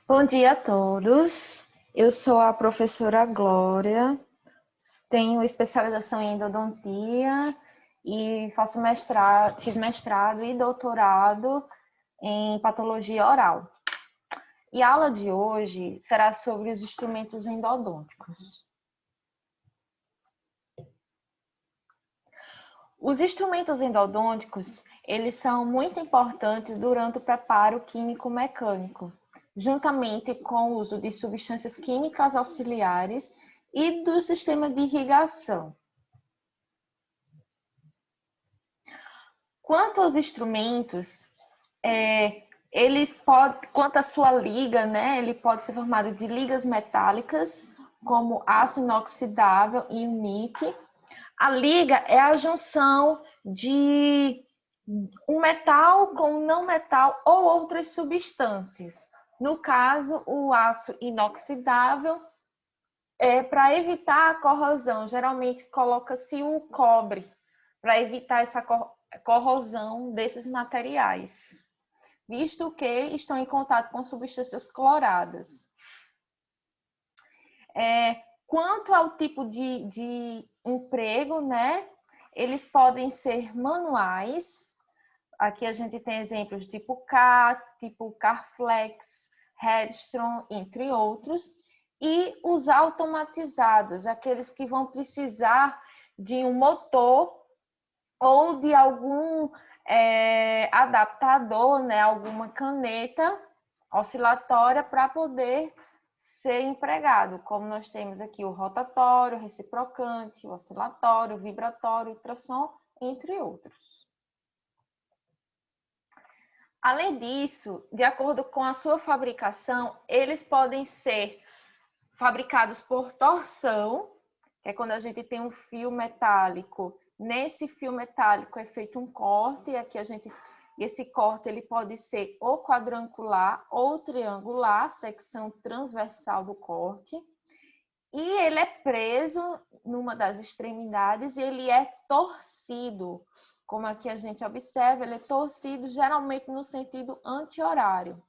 Bom dia a todos. Eu sou a professora Glória, tenho especialização em endodontia e fiz mestrado e doutorado em patologia oral. E a aula de hoje será sobre os instrumentos endodônticos. Os instrumentos endodônticos, eles são muito importantes durante o preparo químico-mecânico, juntamente com o uso de substâncias químicas auxiliares e do sistema de irrigação. Quanto aos instrumentos, quanto à sua liga, né, ele pode ser formado de ligas metálicas, como aço inoxidável e unique. A liga é a junção de um metal com um não metal ou outras substâncias. No caso, o aço inoxidável é para evitar a corrosão. Geralmente coloca-se o cobre para evitar essa corrosão desses materiais, visto que estão em contato com substâncias cloradas. Quanto ao tipo de emprego, né? Eles podem ser manuais. Aqui a gente tem exemplos de tipo K, tipo Carflex, Headstrong, entre outros. E os automatizados, aqueles que vão precisar de um motor ou de algum adaptador, né? Alguma caneta oscilatória para poder ser empregado, como nós temos aqui o rotatório, o reciprocante, o oscilatório, o vibratório, o ultrassom, entre outros. Além disso, de acordo com a sua fabricação, eles podem ser fabricados por torção, que é quando a gente tem um fio metálico. Nesse fio metálico é feito um corte, e aqui esse corte ele pode ser ou quadrangular ou triangular, secção transversal do corte. E ele é preso numa das extremidades e ele é torcido. Como aqui a gente observa, ele é torcido geralmente no sentido anti-horário.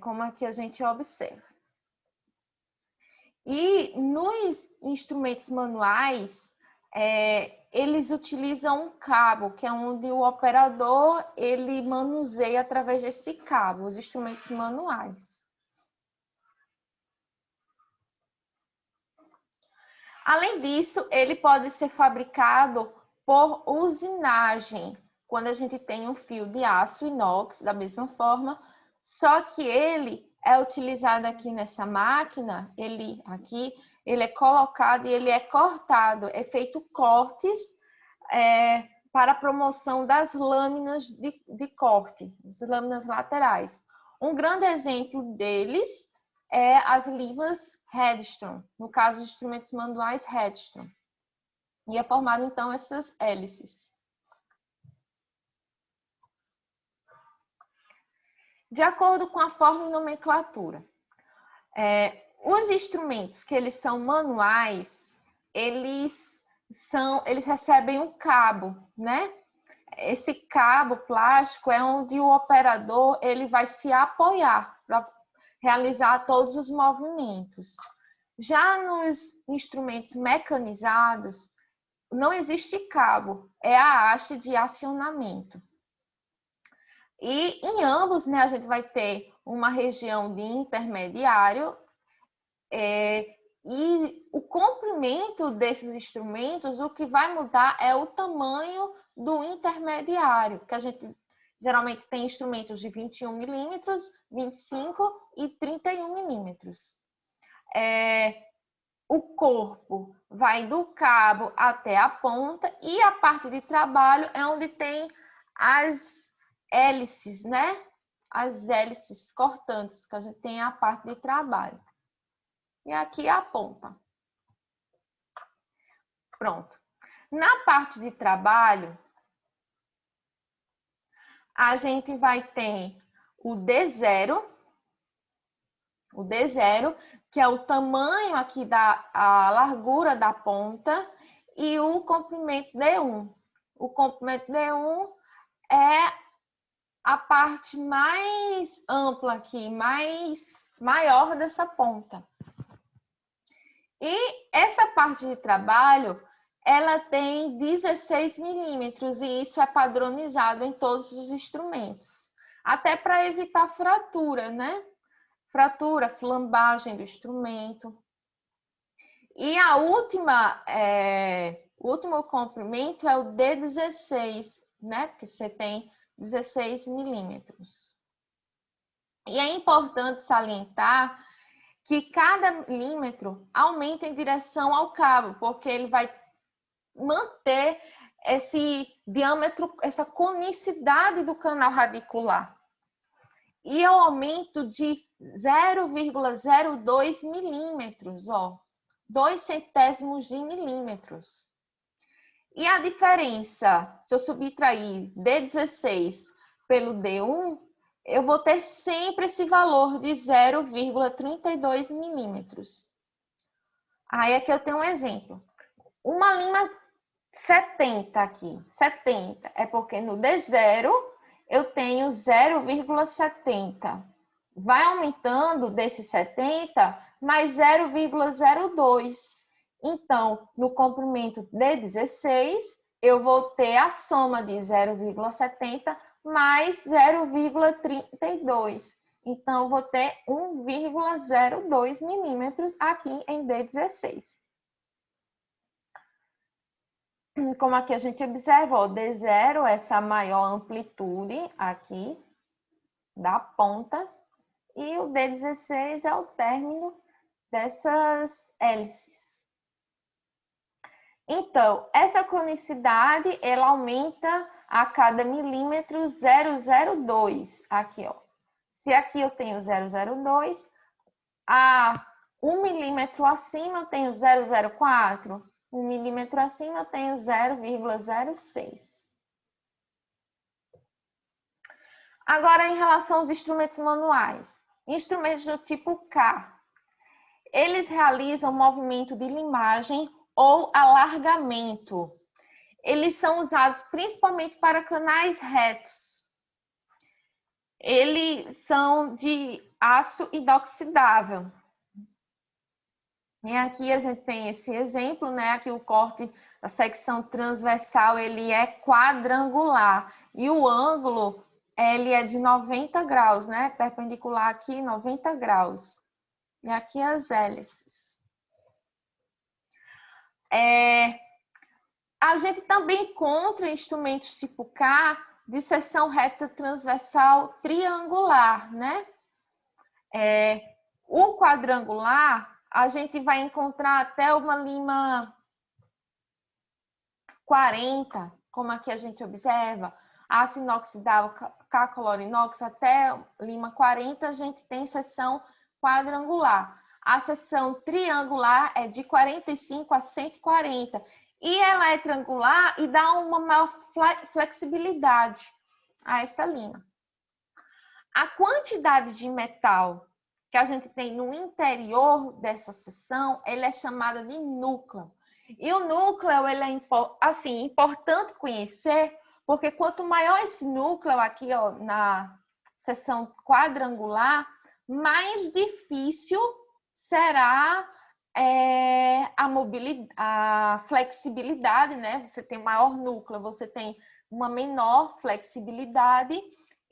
Como aqui a gente observa. E nos instrumentos manuais, eles utilizam um cabo, que é onde o operador ele manuseia através desse cabo, os instrumentos manuais. Além disso, ele pode ser fabricado por usinagem, quando a gente tem um fio de aço inox, da mesma forma, só que ele é utilizado aqui nessa máquina, ele é colocado e ele é cortado, é feito cortes para a promoção das lâminas de corte, das lâminas laterais. Um grande exemplo deles é as limas Headstrong, no caso de instrumentos manuais Headstrong. E é formado, então, essas hélices. De acordo com a forma e nomenclatura, os instrumentos que eles são manuais, eles recebem um cabo, né? Esse cabo plástico é onde o operador ele vai se apoiar para realizar todos os movimentos. Já nos instrumentos mecanizados, não existe cabo, é a haste de acionamento. E em ambos, né, a gente vai ter uma região de intermediário e o comprimento desses instrumentos, o que vai mudar é o tamanho do intermediário, que a gente geralmente tem instrumentos de 21 milímetros, 25 e 31 milímetros. O corpo vai do cabo até a ponta e a parte de trabalho é onde tem as hélices, né? As hélices cortantes, que a gente tem a parte de trabalho. E aqui a ponta. Pronto. Na parte de trabalho, a gente vai ter o D0, que é o tamanho aqui a largura da ponta, e o comprimento D1. O comprimento D1 é a parte mais ampla aqui, maior dessa ponta. E essa parte de trabalho, ela tem 16 milímetros e isso é padronizado em todos os instrumentos. Até para evitar fratura, né? Fratura, flambagem do instrumento. E a o último comprimento é o D16, né? Porque você tem 16 milímetros. E é importante salientar que cada milímetro aumenta em direção ao cabo, porque ele vai manter esse diâmetro, essa conicidade do canal radicular. E é um aumento de 0,02 milímetros, ó, 2 centésimos de milímetros. E a diferença, se eu subtrair D16 pelo D1, eu vou ter sempre esse valor de 0,32 milímetros. Aí aqui eu tenho um exemplo. Uma lima 70 aqui, 70, é porque no D0 eu tenho 0,70. Vai aumentando desse 70 mais 0,02. Então, no comprimento D16, eu vou ter a soma de 0,70 mais 0,32. Então, eu vou ter 1,02 milímetros aqui em D16. Como aqui a gente observa, o D0, essa maior amplitude aqui da ponta, e o D16 é o término dessas hélices. Então, essa conicidade, ela aumenta a cada milímetro 0,02. Aqui, ó. Se aqui eu tenho 0,02, a 1 milímetro acima eu tenho 0,04. 1 milímetro acima eu tenho 0,06. Agora, em relação aos instrumentos manuais. Instrumentos do tipo K. Eles realizam movimento de limagem ou alargamento. Eles são usados principalmente para canais retos. Eles são de aço inoxidável. E aqui a gente tem esse exemplo, né? Aqui o corte da secção transversal, ele é quadrangular. E o ângulo, ele é de 90 graus, né? Perpendicular aqui, 90 graus. E aqui as hélices. A gente também encontra instrumentos tipo K de seção reta transversal triangular, né? O quadrangular, a gente vai encontrar até uma lima 40, como aqui a gente observa, aço inoxidável, K-color inox, até lima 40, a gente tem seção quadrangular. A seção triangular é de 45 a 140. E ela é triangular e dá uma maior flexibilidade a essa lima. A quantidade de metal que a gente tem no interior dessa seção, ele é chamada de núcleo. E o núcleo, ele é assim, importante conhecer, porque quanto maior esse núcleo aqui, ó, na seção quadrangular, mais difícil será a flexibilidade, né? Você tem maior núcleo, você tem uma menor flexibilidade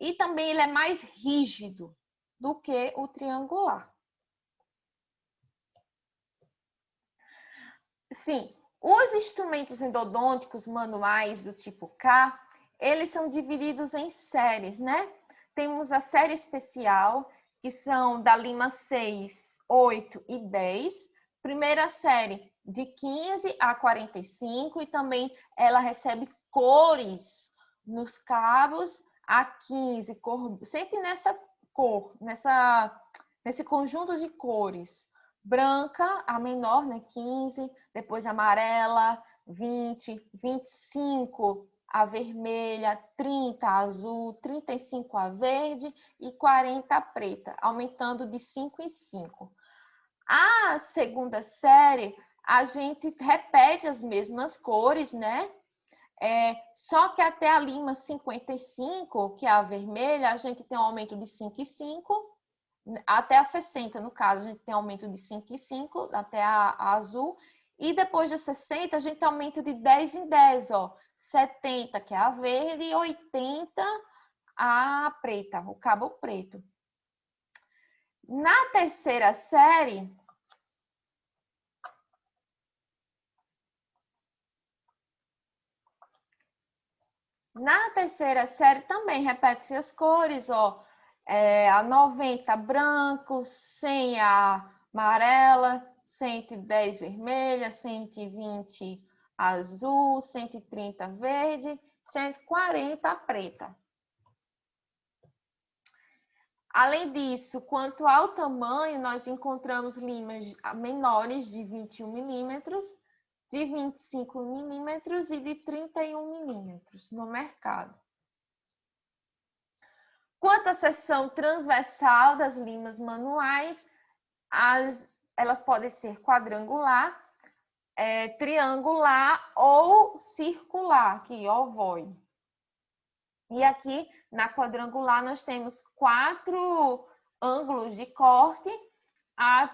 e também ele é mais rígido do que o triangular. Sim, os instrumentos endodônticos manuais do tipo K, eles são divididos em séries, né? Temos a série especial, que são da lima 6, 8 e 10. Primeira série de 15 a 45 e também ela recebe cores nos cabos a 15, sempre nessa cor, nesse conjunto de cores. Branca, a menor, né, 15, depois amarela, 20, 25 a vermelha, 30 a azul, 35 a verde e 40 a preta, aumentando de 5 em 5. A segunda série, a gente repete as mesmas cores, né? Só que até a lima 55, que é a vermelha, a gente tem um aumento de 5,5. Até a 60, no caso, a gente tem aumento de 5,5 até a azul. E depois de 60, a gente tem aumento de 10 em 10, ó. 70, que é a verde, e 80, a preta, o cabo preto. Na terceira série, também repete-se as cores, ó. A 90 branco, 100 a amarela, 110 vermelha, 120 azul, 130 verde, 140 preta. Além disso, quanto ao tamanho, nós encontramos limas menores de 21 milímetros, de 25 milímetros e de 31 milímetros no mercado. Quanto à seção transversal das limas manuais, elas podem ser quadrangular, triangular ou circular, que é ovoide. E aqui, na quadrangular, nós temos 4 ângulos de corte. A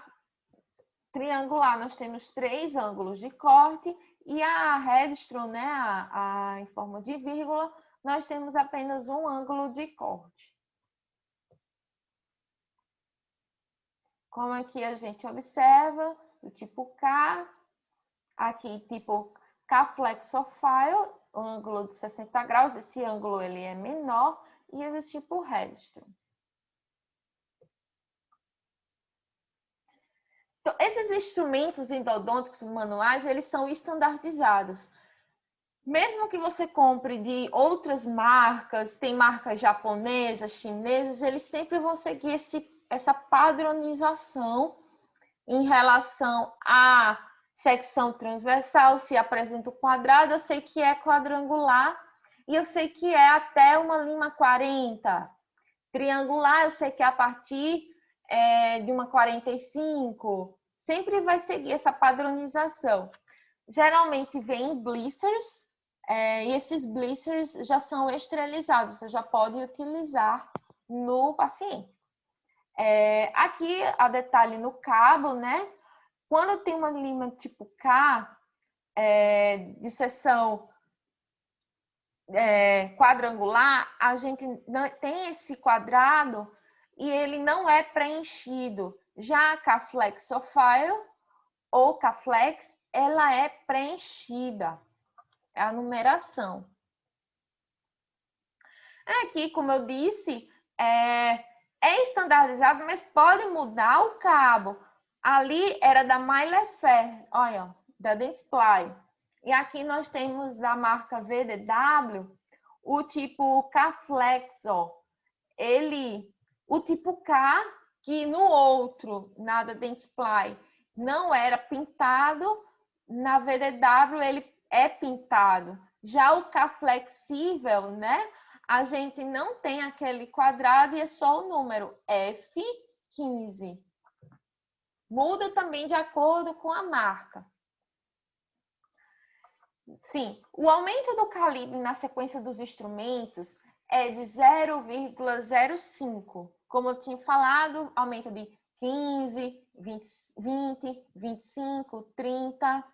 triangular, nós temos 3 ângulos de corte. E a Redstone, né, em forma de vírgula, nós temos apenas um ângulo de corte. Como aqui a gente observa, do tipo K, aqui tipo K-flexofile, ângulo de 60 graus, esse ângulo ele é menor, e é do tipo Redstone. Então, esses instrumentos endodônticos manuais, eles são estandardizados. Mesmo que você compre de outras marcas, tem marcas japonesas, chinesas, eles sempre vão seguir essa padronização em relação à secção transversal. Se apresenta o quadrado, eu sei que é quadrangular e eu sei que é até uma lima 40. Triangular, eu sei que é a partir de uma 45. Sempre vai seguir essa padronização. Geralmente vem em blisters, e esses blisters já são esterilizados, você já pode utilizar no paciente. Aqui, a detalhe no cabo, né? Quando tem uma lima tipo K, de seção quadrangular, a gente tem esse quadrado e ele não é preenchido. Já a K-flexofile ou K-flex, ela é preenchida. É a numeração. Aqui, como eu disse, é estandardizado, mas pode mudar o cabo. Ali era da Maillefer, olha, da Dentsply. E aqui nós temos da marca VDW o tipo K-Flex, ó. O tipo K, que no outro, na da Dentsply, não era pintado, na VDW ele é pintado. Já o K flexível, né? A gente não tem aquele quadrado e é só o número F15. Muda também de acordo com a marca. Sim, o aumento do calibre na sequência dos instrumentos é de 0,05. Como eu tinha falado, aumenta de 15, 20, 25, 30.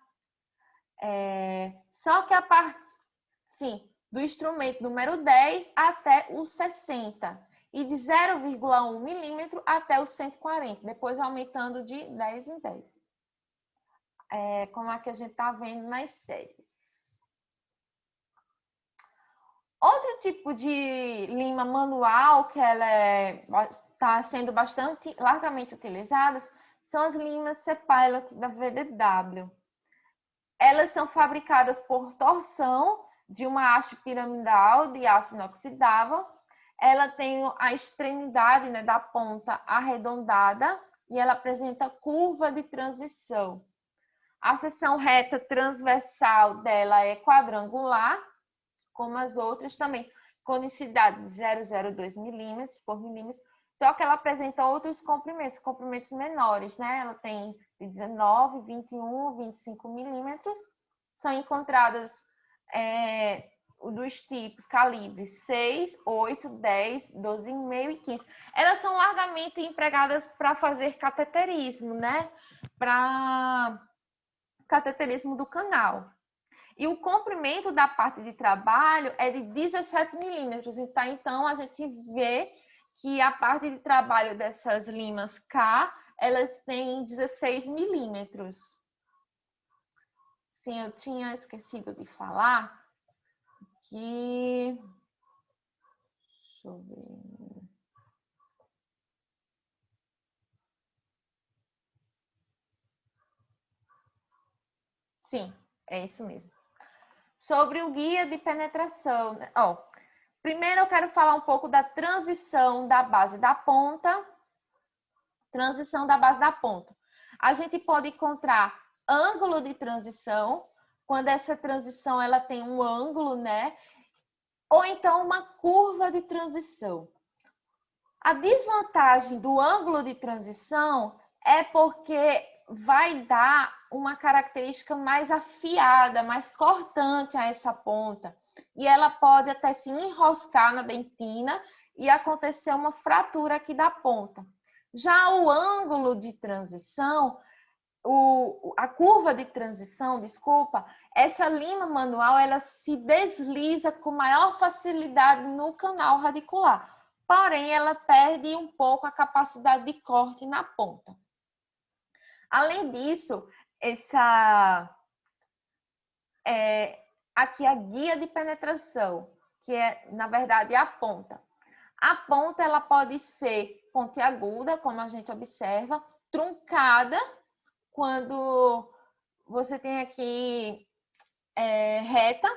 Só que a parte, sim, do instrumento número 10 até o 60 e de 0,1 milímetro até o 140, depois aumentando de 10 em 10. Como é que a gente está vendo nas séries. Outro tipo de lima manual que ela está sendo bastante largamente utilizada são as limas C-Pilot da VDW. Elas são fabricadas por torção de uma haste piramidal de aço inoxidável. Ela tem a extremidade, né, da ponta arredondada e ela apresenta curva de transição. A seção reta transversal dela é quadrangular, como as outras também, conicidade de 0,02 milímetros por milímetro, só que ela apresenta outros comprimentos menores, né? Ela tem de 19, 21, 25 milímetros. São encontradas dos tipos calibres 6, 8, 10, 12,5 e 15. Elas são largamente empregadas para fazer cateterismo, né? Para cateterismo do canal. E o comprimento da parte de trabalho é de 17 milímetros. Então, a gente vê que a parte de trabalho dessas limas K, elas têm 16 milímetros. Sim, eu tinha esquecido de falar que... Deixa eu ver... Sim, é isso mesmo. Sobre o guia de penetração. Primeiro eu quero falar um pouco da transição da base da ponta. Transição da base da ponta. A gente pode encontrar ângulo de transição, quando essa transição ela tem um ângulo, né? Ou então uma curva de transição. A desvantagem do ângulo de transição é porque vai dar uma característica mais afiada, mais cortante a essa ponta. E ela pode até se enroscar na dentina e acontecer uma fratura aqui da ponta. Já o ângulo de transição, a curva de transição, desculpa, essa lima manual ela se desliza com maior facilidade no canal radicular. Porém, ela perde um pouco a capacidade de corte na ponta. Além disso, aqui a guia de penetração, que é, na verdade, a ponta. A ponta ela pode ser pontiaguda, como a gente observa, truncada, quando você tem aqui reta,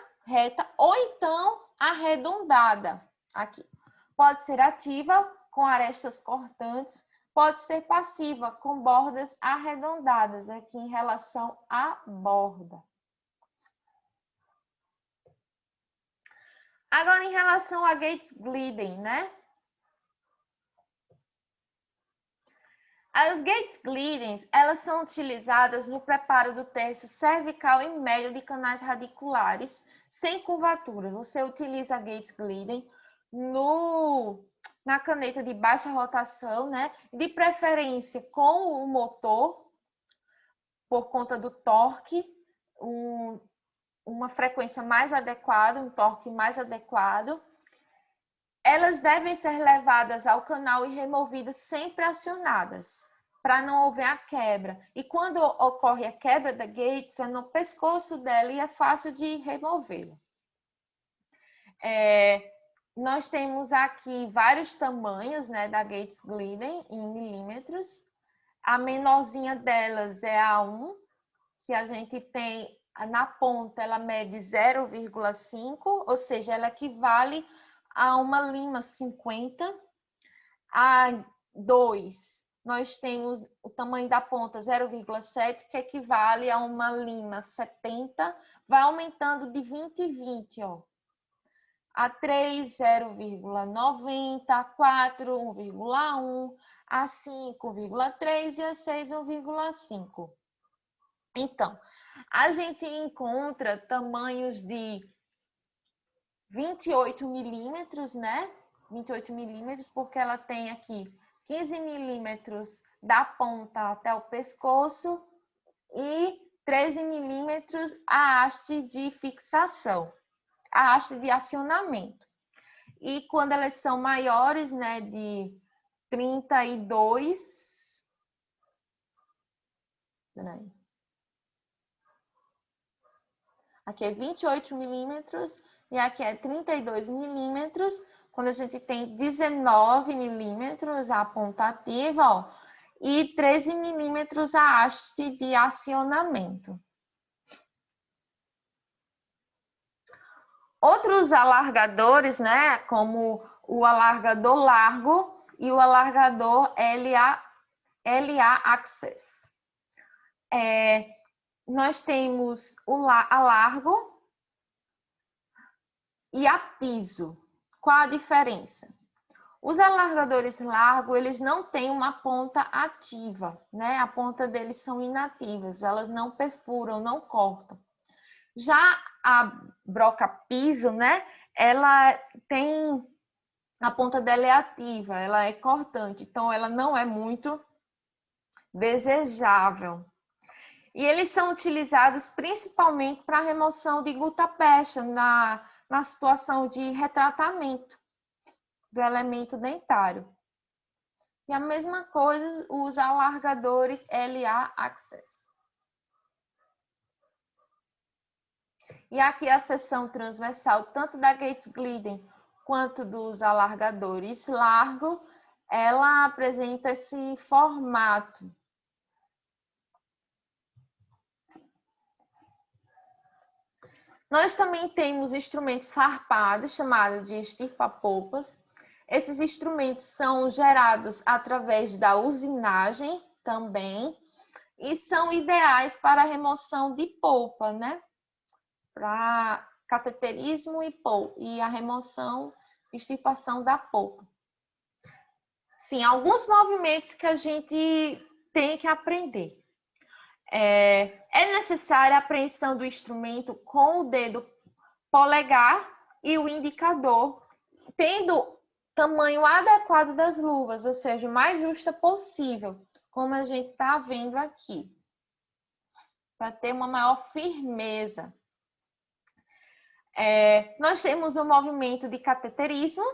ou então arredondada, aqui. Pode ser ativa, com arestas cortantes, pode ser passiva, com bordas arredondadas, aqui em relação à borda. Agora, em relação a Gates Glidden, né? As Gates Glidden, elas são utilizadas no preparo do terço cervical e médio de canais radiculares, sem curvatura. Você utiliza a Gates Glidden na caneta de baixa rotação, né? De preferência com o motor, por conta do torque, uma frequência mais adequada, um torque mais adequado. Elas devem ser levadas ao canal e removidas sempre acionadas, para não haver a quebra. E quando ocorre a quebra da Gates, é no pescoço dela e é fácil de removê-la. Nós temos aqui vários tamanhos, né, da Gates Glidden em milímetros. A menorzinha delas é a 1, que a gente tem na ponta, ela mede 0,5, ou seja, ela equivale a uma lima 50. A 2, nós temos o tamanho da ponta 0,7, que equivale a uma lima 70. Vai aumentando de 20 em 20, ó. A 3, 0,90, a 4, 1,1, a 5,3 e a 6, 1,5. Então, a gente encontra tamanhos de 28 milímetros, né? 28 milímetros, porque ela tem aqui 15 milímetros da ponta até o pescoço e 13 milímetros a haste de fixação, a haste de acionamento. E quando elas são maiores, né, de 32... Peraí. Aqui é 28 milímetros e aqui é 32 milímetros. Quando a gente tem 19 milímetros a ponta ativa, ó, e 13 milímetros a haste de acionamento. Outros alargadores, né, como o alargador largo e o alargador LA Access. Nós temos a largo e a piso. Qual a diferença? Os alargadores largos, eles não têm uma ponta ativa, né? A ponta deles são inativas, elas não perfuram, não cortam. Já a broca piso, né? Ela tem a ponta dela é ativa, ela é cortante, então ela não é muito desejável. E eles são utilizados principalmente para remoção de gutta-percha na situação de retratamento do elemento dentário. E a mesma coisa os alargadores LA Access. E aqui a seção transversal, tanto da Gates Glidden quanto dos alargadores largo, ela apresenta esse formato. Nós também temos instrumentos farpados, chamados de estirpa-polpas. Esses instrumentos são gerados através da usinagem também e são ideais para a remoção de polpa, né? Para cateterismo e a remoção, extirpação da polpa. Sim, alguns movimentos que a gente tem que aprender. É necessária a apreensão do instrumento com o dedo polegar e o indicador, tendo tamanho adequado das luvas, ou seja, o mais justa possível, como a gente está vendo aqui, para ter uma maior firmeza. Nós temos o movimento de cateterismo,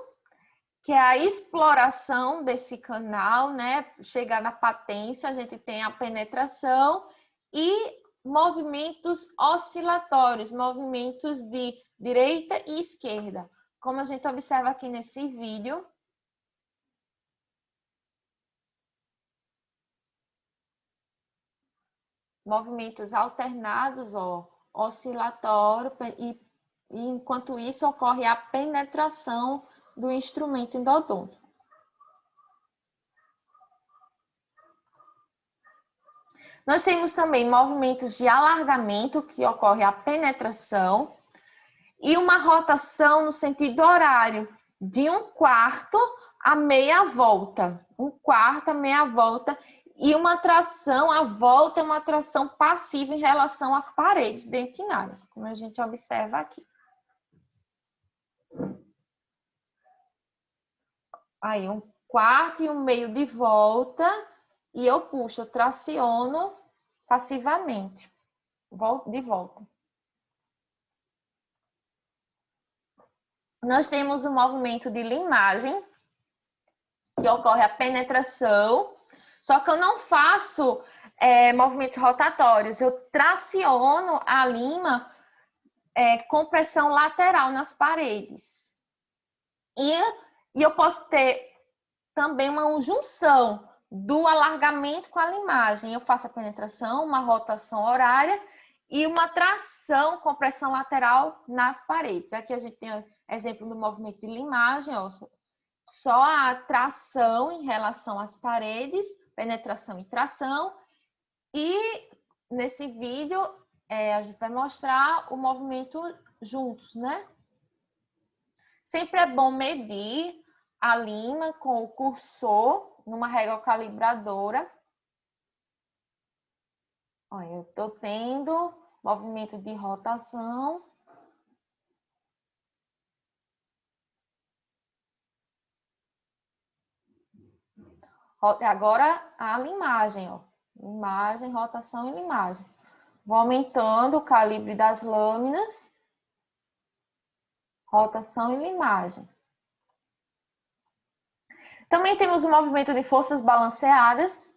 que é a exploração desse canal, né? Chegar na patência, a gente tem a penetração e movimentos oscilatórios, movimentos de direita e esquerda, como a gente observa aqui nesse vídeo. Movimentos alternados, ó, oscilatório, e enquanto isso ocorre a penetração do instrumento endodôntico. Nós temos também movimentos de alargamento, que ocorre a penetração, e uma rotação no sentido horário, de 1/4 a meia volta. 1/4 a meia volta, e uma tração, a volta é uma tração passiva em relação às paredes dentinárias, como a gente observa aqui. Aí, 1/4 e 1/2 de volta, e eu puxo, eu traciono passivamente, de volta. Nós temos o movimento de limagem, que ocorre a penetração, só que eu não faço movimentos rotatórios, eu traciono a lima com pressão lateral nas paredes. E eu posso ter também uma junção do alargamento com a limagem. Eu faço a penetração, uma rotação horária e uma tração com pressão lateral nas paredes. Aqui a gente tem exemplo do movimento de limagem, ó, só a tração em relação às paredes, penetração e tração. E nesse vídeo a gente vai mostrar o movimento juntos, né? Sempre é bom medir a lima com o cursor numa régua calibradora. Olha, eu estou tendo movimento de rotação. Agora a limagem, ó. Limagem, rotação e limagem. Vou aumentando o calibre das lâminas. Rotação e limagem. Também temos o movimento de forças balanceadas,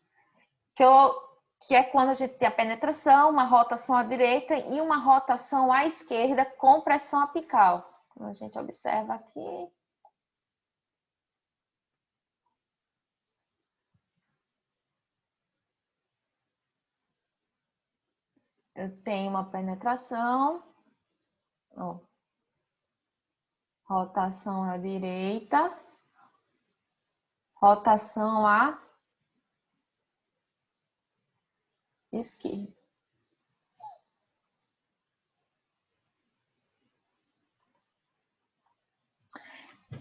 que é quando a gente tem a penetração, uma rotação à direita e uma rotação à esquerda com pressão apical. Como a gente observa aqui. Eu tenho uma penetração, ó, rotação à direita, rotação à esquerda.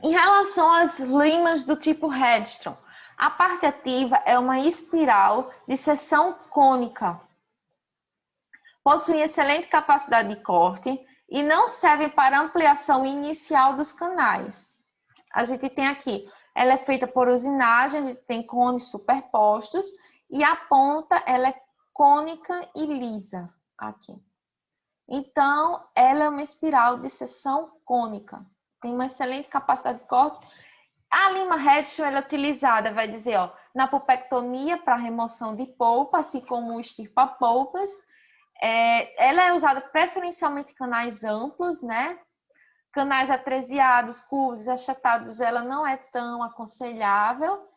Em relação às limas do tipo Hedstrom, a parte ativa é uma espiral de seção cônica. Possuem excelente capacidade de corte e não servem para ampliação inicial dos canais. A gente tem aqui, ela é feita por usinagem, a gente tem cones superpostos e a ponta ela é cônica e lisa aqui. Então, ela é uma espiral de seção cônica. Tem uma excelente capacidade de corte. A lima Redshaw ela é utilizada, vai dizer, ó, na pulpectomia para remoção de polpa, assim como o extirpa-polpas. Ela é usada preferencialmente em canais amplos, né? Canais atresiados, curvos, achatados, ela não é tão aconselhável.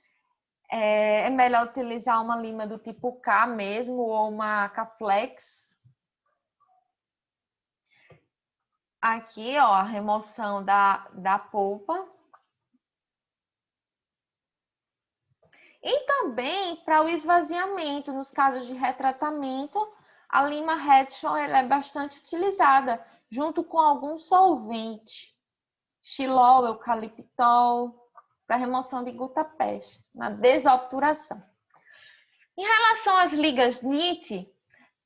É melhor utilizar uma lima do tipo K mesmo, ou uma K-Flex. Aqui, ó, a remoção da polpa. E também para o esvaziamento, nos casos de retratamento, a lima Redshaw ela é bastante utilizada, junto com algum solvente, xilol, eucaliptol, para remoção de gutta-peste, na desobturação. Em relação às ligas NIT,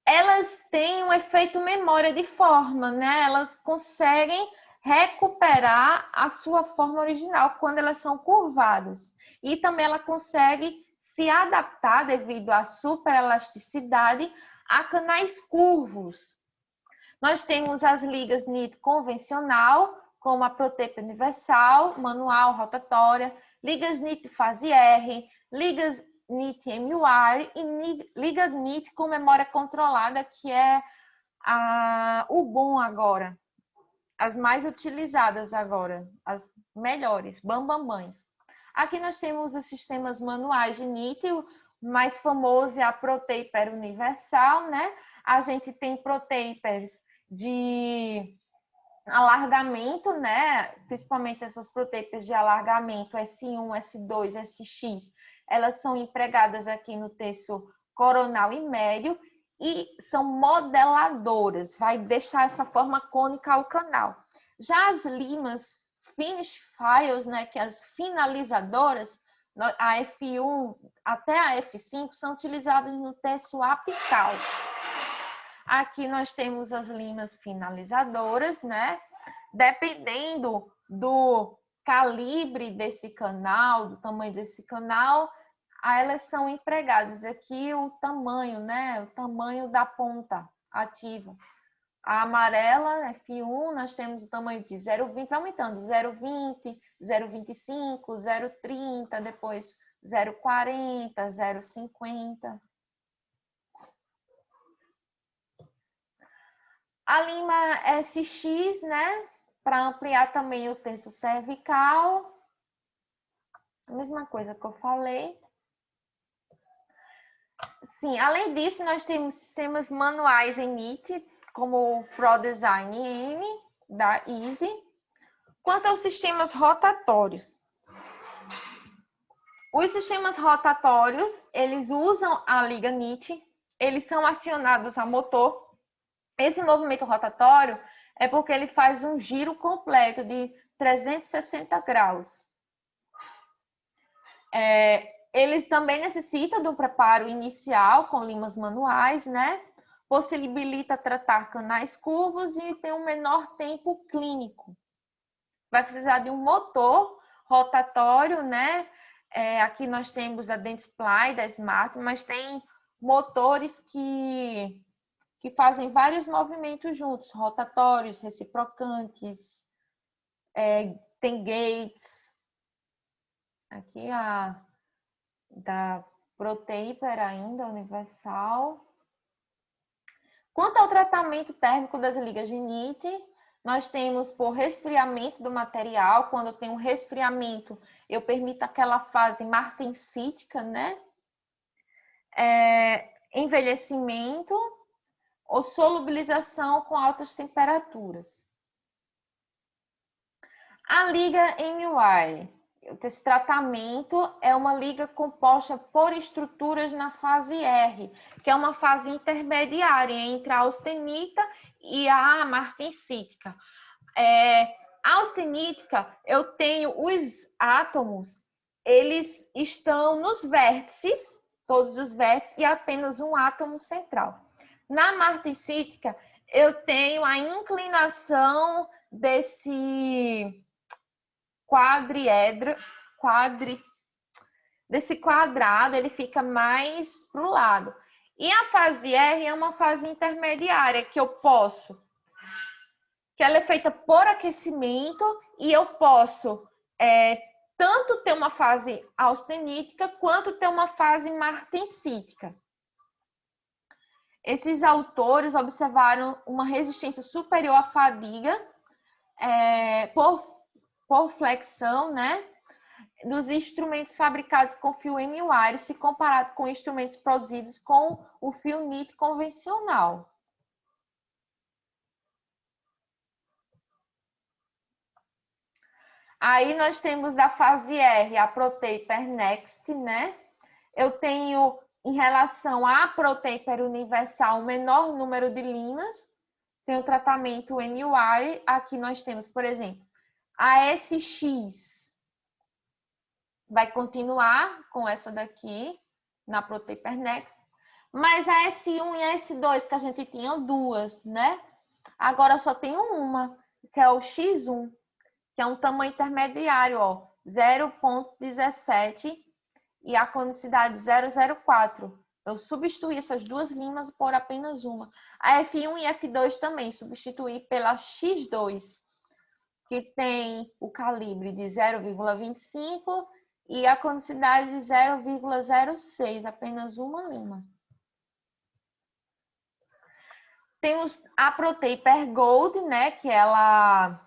elas têm um efeito memória de forma, né? Elas conseguem recuperar a sua forma original quando elas são curvadas. E também ela consegue se adaptar devido à superelasticidade a canais curvos. Nós temos as ligas NIT convencional, como a Protec Universal, manual, rotatória, ligas NIT fase R, ligas NIT MUR e liga NIT com memória controlada, que é o bom agora. As mais utilizadas agora, as melhores, bambambãs. Aqui nós temos os sistemas manuais de NIT, o mais famoso é a ProTaper Universal, né? A gente tem ProTapers de alargamento, né? Principalmente essas ProTapers de alargamento S1, S2, SX, elas são empregadas aqui no terço coronal e médio e são modeladoras, vai deixar essa forma cônica ao canal. Já as limas finish files, né, que as finalizadoras, a F1 até a F5 são utilizadas no terço apical. Aqui nós temos as limas finalizadoras, né? Dependendo do calibre desse canal, do tamanho desse canal, elas são empregadas. Aqui o tamanho, né? O tamanho da ponta ativa. A amarela, F1, nós temos o tamanho de 0,20, vai aumentando, 0,20, 0,25, 0,30, depois 0,40, 0,50. A lima SX, né? Para ampliar também o terço cervical. A mesma coisa que eu falei. Sim, além disso, nós temos sistemas manuais em NIT, como o ProDesign M, da Easy. Quanto aos sistemas rotatórios. Os sistemas rotatórios, eles usam a liga NIT, eles são acionados a motor. Esse movimento rotatório é porque ele faz um giro completo de 360 graus. Eles também necessitam do preparo inicial com limas manuais, né? Possibilita tratar canais curvos e tem um menor tempo clínico. Vai precisar de um motor rotatório, né? Aqui nós temos a Dentsply, da Smart, mas tem motores que fazem vários movimentos juntos, rotatórios, reciprocantes, tem gates. Aqui a da ProTaper ainda, universal. Quanto ao tratamento térmico das ligas de NIT, nós temos por resfriamento do material. Quando eu tenho um resfriamento, eu permito aquela fase martensítica, né? Envelhecimento ou solubilização com altas temperaturas. A liga MUI. Esse tratamento é uma liga composta por estruturas na fase R, que é uma fase intermediária entre a austenita e a martensítica. A austenítica, eu tenho os átomos, eles estão nos vértices, todos os vértices, e apenas um átomo central. Na martensítica, eu tenho a inclinação desse desse quadrado, ele fica mais para o lado. E a fase R é uma fase intermediária que ela é feita por aquecimento e eu posso tanto ter uma fase austenítica quanto ter uma fase martensítica. Esses autores observaram uma resistência superior à fadiga por flexão, né, dos instrumentos fabricados com fio M-wire, se comparado com instrumentos produzidos com o fio NIT convencional. Aí nós temos da fase R a ProTaper Next, né? Eu tenho, em relação à ProTaper Universal, o menor número de limas. Tem o tratamento M-wire. Aqui nós temos, por exemplo, a SX vai continuar com essa daqui, na ProTaper Next. Mas a S1 e a S2, que a gente tinha duas, né? Agora só tem uma, que é o X1, que é um tamanho intermediário, ó, 0,17 e a conicidade 0,04. Eu substituí essas duas limas por apenas uma. A F1 e F2 também substituí pela X2, que tem o calibre de 0,25 e a conicidade de 0,06, apenas uma lima. Temos a ProTaper Gold, né, que ela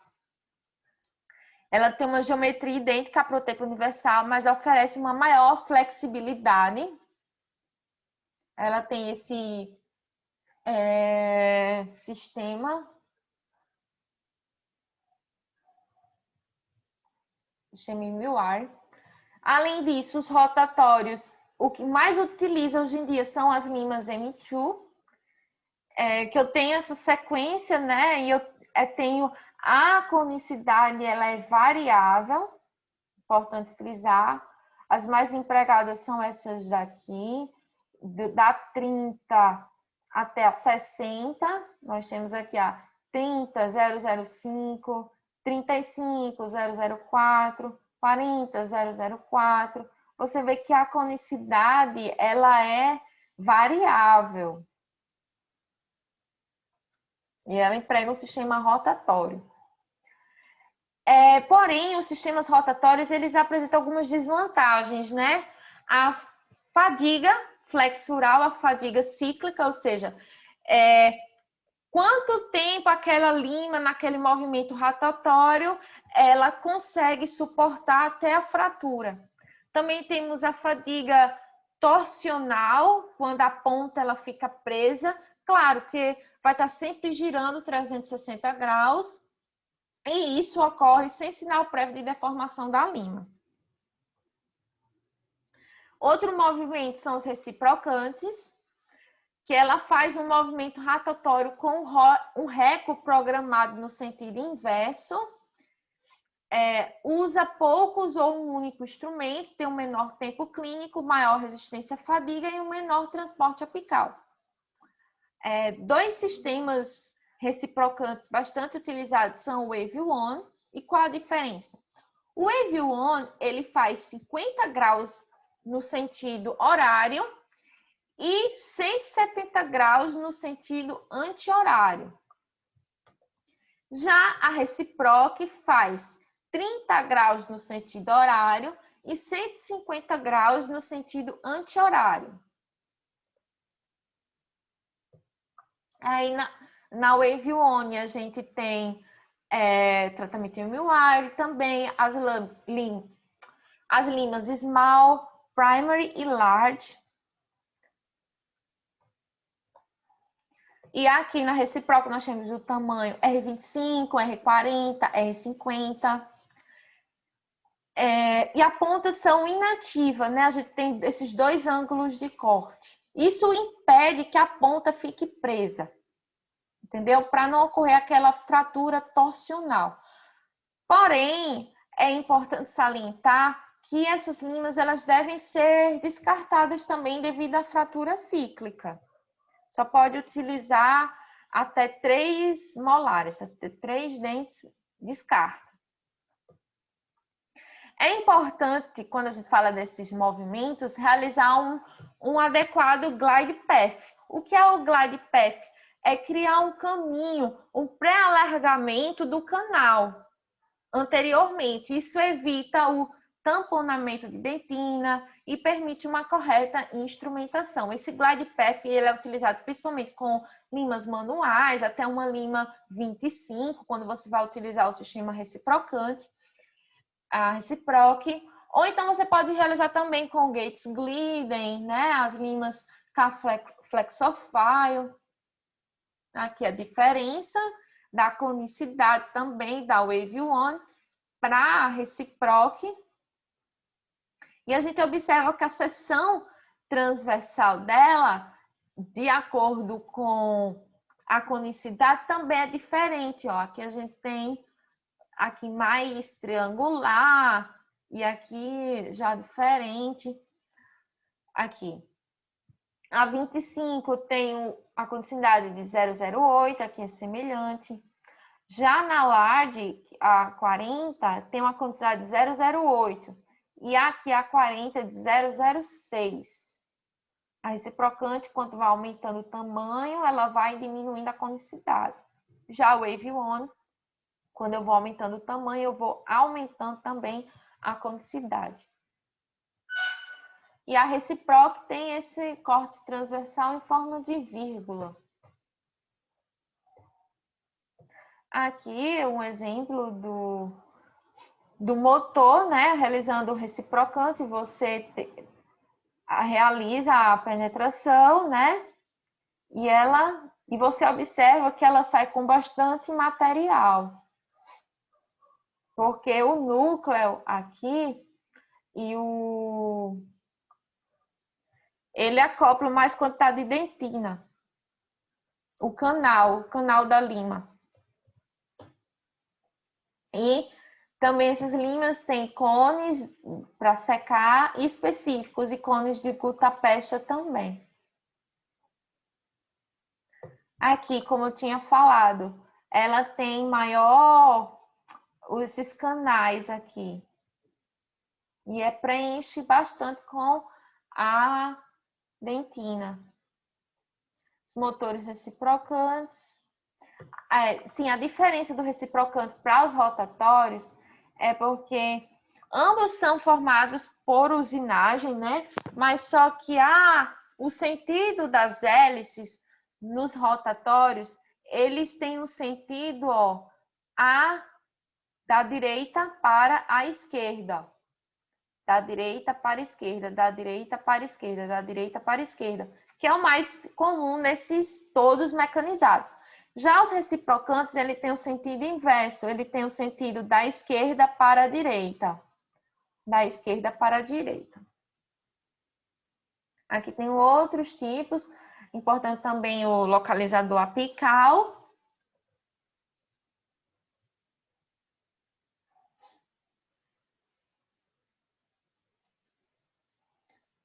tem uma geometria idêntica à ProTaper Universal, mas oferece uma maior flexibilidade. Ela tem esse sistema M-wire. Além disso, os rotatórios, o que mais utiliza hoje em dia são as limas M2, que eu tenho essa sequência, né? E eu tenho a conicidade, ela é variável, importante frisar. As mais empregadas são essas daqui, da 30 até a 60. Nós temos aqui a 30, 005, 35, 004, 40, 004. Você vê que a conicidade, ela é variável. E ela emprega um sistema rotatório. Porém, os sistemas rotatórios, eles apresentam algumas desvantagens, né? A fadiga flexural, a fadiga cíclica, ou seja, quanto tempo aquela lima naquele movimento rotatório ela consegue suportar até a fratura. Também temos a fadiga torsional, quando a ponta ela fica presa. Claro que vai estar sempre girando 360 graus, e isso ocorre sem sinal prévio de deformação da lima. Outro movimento são os reciprocantes, que ela faz um movimento rotatório com um reco programado no sentido inverso, usa poucos ou um único instrumento, tem um menor tempo clínico, maior resistência à fadiga e um menor transporte apical. Dois sistemas reciprocantes bastante utilizados são o Wave One. E qual a diferença? O Wave One, ele faz 50 graus no sentido horário e 170 graus no sentido anti-horário. Já a Reciproc faz 30 graus no sentido horário e 150 graus no sentido anti-horário. Aí na Wave One a gente tem tratamento em M-wire, também as limas Small, Primary e Large. E aqui na Reciproc nós temos o tamanho R25, R40, R50. E a ponta são inativa, né? A gente tem esses dois ângulos de corte. Isso impede que a ponta fique presa, entendeu? Para não ocorrer aquela fratura torsional. Porém, é importante salientar que essas limas elas devem ser descartadas também devido à fratura cíclica. Só pode utilizar até 3 molares, até 3 dentes descarta. É importante, quando a gente fala desses movimentos, realizar um adequado glide path. O que é o glide path? É criar um caminho, um pré-alargamento do canal anteriormente. Isso evita o tamponamento de dentina e permite uma correta instrumentação. Esse glide path ele é utilizado principalmente com limas manuais, até uma lima 25, quando você vai utilizar o sistema reciprocante, a reciproque. Ou então você pode realizar também com Gates Glidden, né? As limas K-Flexofile. Aqui a diferença da conicidade também da Wave One para a reciproque. E a gente observa que a seção transversal dela, de acordo com a conicidade, também é diferente. Ó. Aqui a gente tem aqui mais triangular e aqui já diferente. Aqui. A 25 tem a conicidade de 0,08, aqui é semelhante. Já na LARD, a 40 tem uma conicidade de 0,08 e aqui a 40 de 0,06. A reciprocante, quando vai aumentando o tamanho, ela vai diminuindo a conicidade. Já o Wave One, quando eu vou aumentando o tamanho, eu vou aumentando também a conicidade. E a reciproc tem esse corte transversal em forma de vírgula. Aqui um exemplo do motor, né? Realizando o reciprocante, você realiza a penetração, né? E você observa que ela sai com bastante material. Porque o núcleo aqui ele acopla mais quantidade de dentina. O canal da lima. E também essas limas têm cones para secar específicos e cones de gutapecha também. Aqui, como eu tinha falado, ela tem maior esses canais aqui. E preenche bastante com a dentina. Os motores reciprocantes. Sim, a diferença do reciprocante para os rotatórios é porque ambos são formados por usinagem, né? Mas só que o sentido das hélices nos rotatórios, eles têm um sentido da direita para a esquerda. Da direita para a esquerda, da direita para a esquerda, da direita para a esquerda, que é o mais comum nesses todos mecanizados. Já os reciprocantes, ele tem o sentido inverso, ele tem o sentido da esquerda para a direita. Da esquerda para a direita. Aqui tem outros tipos, importante também o localizador apical.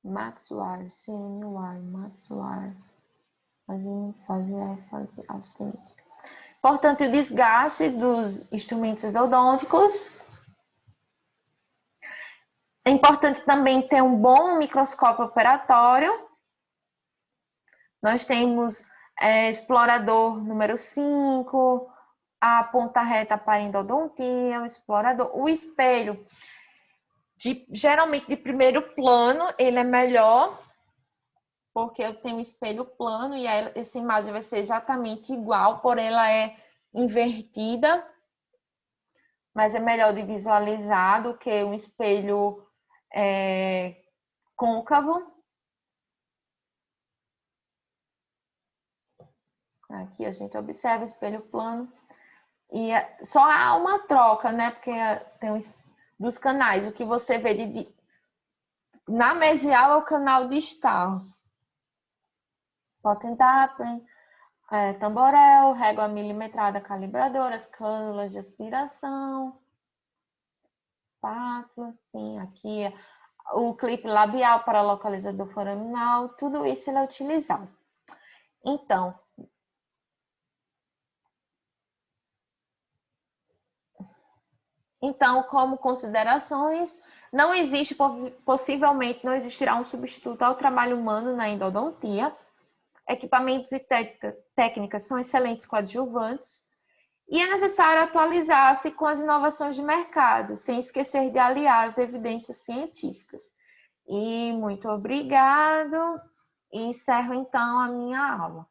Maxwell, CNY, Maxwell, fazer abstinência. Importante o desgaste dos instrumentos endodônticos. É importante também ter um bom microscópio operatório. Nós temos explorador número 5, a ponta reta para endodontia, o explorador, o espelho. Geralmente de primeiro plano, ele é melhor, porque eu tenho um espelho plano e essa imagem vai ser exatamente igual, porém ela é invertida, mas é melhor de visualizar do que um espelho côncavo. Aqui a gente observa o espelho plano e só há uma troca, né? Porque tem dos canais, o que você vê na mesial é o canal distal. Potentápen, tamborel, régua milimetrada calibradora, as cânulas de aspiração, espátula, sim, aqui o clipe labial para localizador foraminal, tudo isso ele é utilizado. Então, como considerações, não existe, possivelmente não existirá um substituto ao trabalho humano na endodontia. Equipamentos e técnicas são excelentes coadjuvantes. E é necessário atualizar-se com as inovações de mercado, sem esquecer de aliar as evidências científicas. E muito obrigado. E encerro então a minha aula.